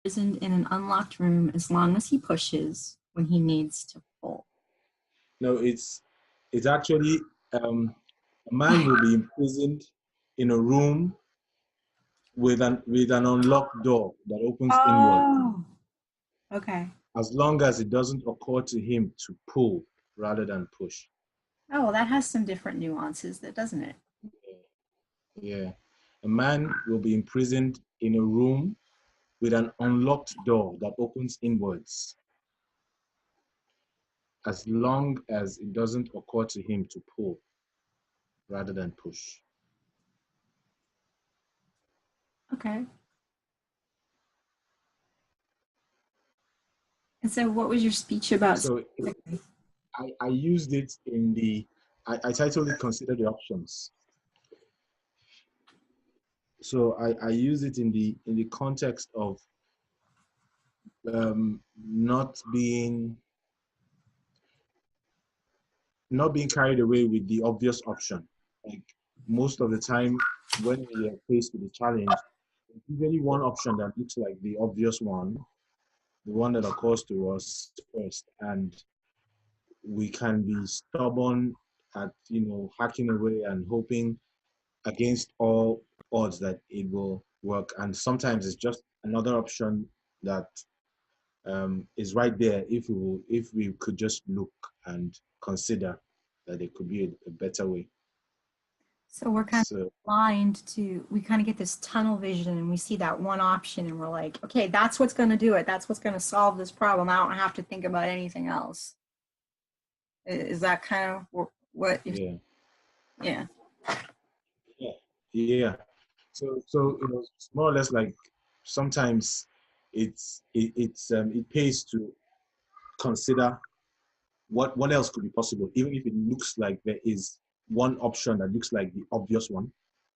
imprisoned in an unlocked room as long as he pushes when he needs to pull. No, it's actually a man will be imprisoned in a room with an unlocked door that opens inward, Oh, okay. as long as it doesn't occur to him to pull rather than push. Oh, well, that has some different nuances, doesn't it? Yeah. A man will be imprisoned in a room with an unlocked door that opens inwards, as long as it doesn't occur to him to pull rather than push. Okay. And so what was your speech about So specifically? I used it in I titled it Consider the Options. So I use it in the context of not being carried away with the obvious option. Like most of the time when we are faced with a challenge, there's usually one option that looks like the obvious one, the one that occurs to us first, and we can be stubborn at hacking away and hoping against all odds that it will work. And sometimes it's just another option that is right there if we could just look and consider that it could be a better way. So we're kind of So blind to, we kind of get this tunnel vision and we see that one option and we're like, okay, that's what's going to do it. That's what's going to solve this problem. I don't have to think about anything else. Is that kind of what you're, yeah, yeah. yeah, yeah. So it's more or less like sometimes it pays to consider what else could be possible, even if it looks like there is one option that looks like the obvious one,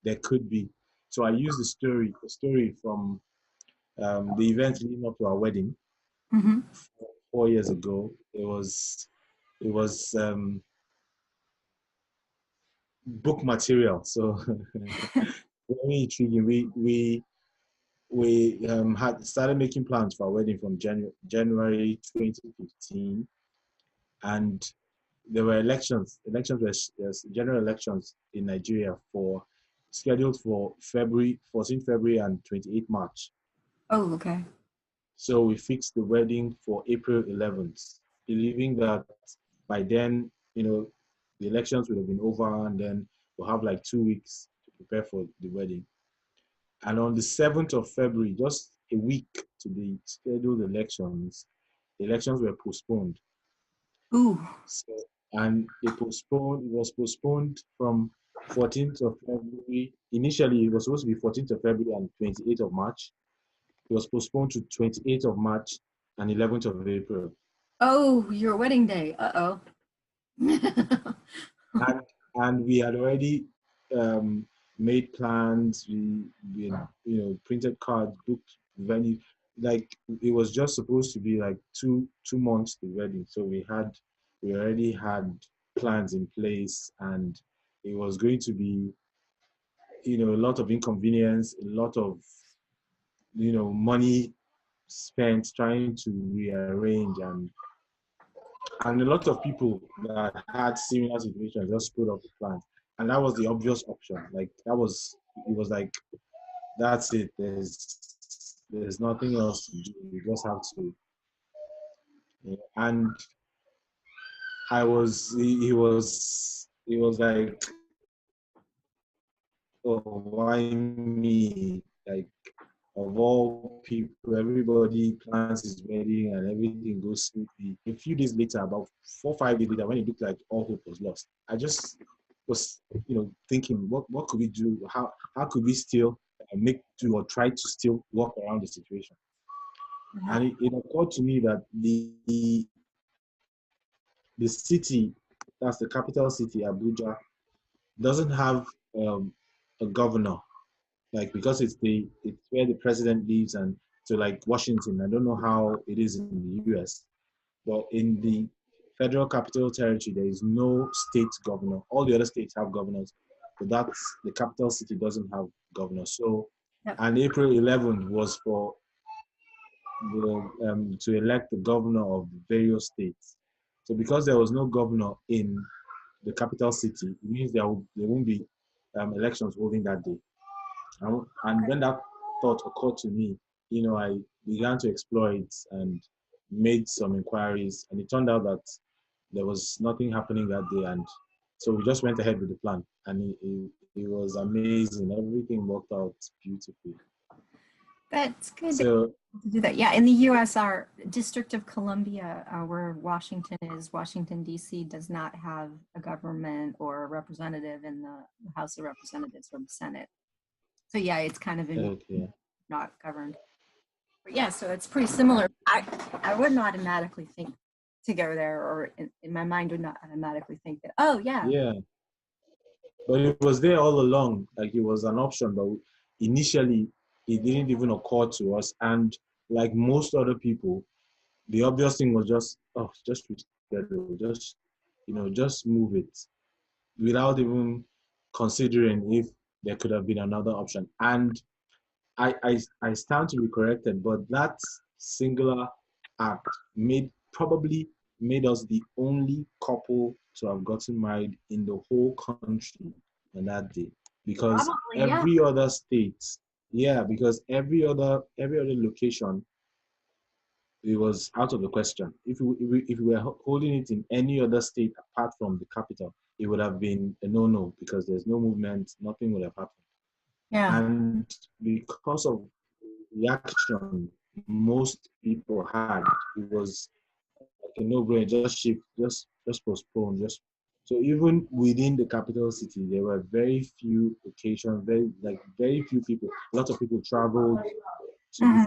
there could be. So I use a story from the event leading up to our wedding Mm-hmm. 4 years ago. It was book material, so very intriguing. We had started making plans for our wedding from January 2015, and there were elections. Elections were general elections in Nigeria scheduled for February 14th February and 28th March. Oh, okay. So we fixed the wedding for April 11th, believing that by then, the elections would have been over, and then we'll have like 2 weeks to prepare for the wedding. And on the 7th of February, just a week to the scheduled elections, the elections were postponed. Ooh. So, and it was postponed from 14th of February. Initially, it was supposed to be 14th of February and 28th of March. It was postponed to 28th of March and 11th of April. Oh, your wedding day. Uh-oh. And we had already made plans. We printed cards, booked venue. Like it was just supposed to be like two months the wedding. So we already had plans in place, and it was going to be a lot of inconvenience, a lot of money spent trying to rearrange, and a lot of people that had similar situations just put up the plan. And that was the obvious option. Like it was like, that's it. There's nothing else to do. You just have to. Yeah. And he was like, oh, why me? Like, of all people, everybody plans his wedding and everything goes smoothly. A few days later, about 4 or 5 days later, when it looked like all hope was lost, I just was, thinking, what could we do? How could we still make do or try to still work around the situation? And it occurred to me that the city, that's the capital city, Abuja, doesn't have a governor, like because it's where the president lives, and so like Washington, I don't know how it is in the US, but in the Federal Capital Territory there is no state governor. All the other states have governors, but that's the capital city doesn't have governor. So, Yep. and April 11th was for to elect the governor of the various states. So because there was no governor in the capital city, it means there won't be elections holding that day. And when that thought occurred to me, I began to explore it and made some inquiries, and it turned out that there was nothing happening that day. And so we just went ahead with the plan, and it was amazing. Everything worked out beautifully. That's good So, to do that. Yeah, in the U.S., our District of Columbia, where Washington is, Washington, D.C., does not have a government or a representative in the House of Representatives or the Senate. So yeah, it's kind of okay. not governed. But yeah, so it's pretty similar. I wouldn't automatically think to go there, or in my mind would not automatically think that, oh yeah. Yeah. But it was there all along. Like, it was an option, but initially it didn't even occur to us. And like most other people, the obvious thing was just reschedule, just move it without even considering if there could have been another option. And I stand to be corrected, but that singular act probably made us the only couple to have gotten married in the whole country on that day. Because Probably, yeah. every other state, yeah, because every other location, it was out of the question. If we were holding it in any other state apart from the capital, it would have been a no-no, because there's no movement, nothing would have happened. Yeah. And because of the action most people had, it was like a no-brainer. Just shift, just postpone, just. So even within the capital city, there were very few occasions, very few people. A lot of people traveled to different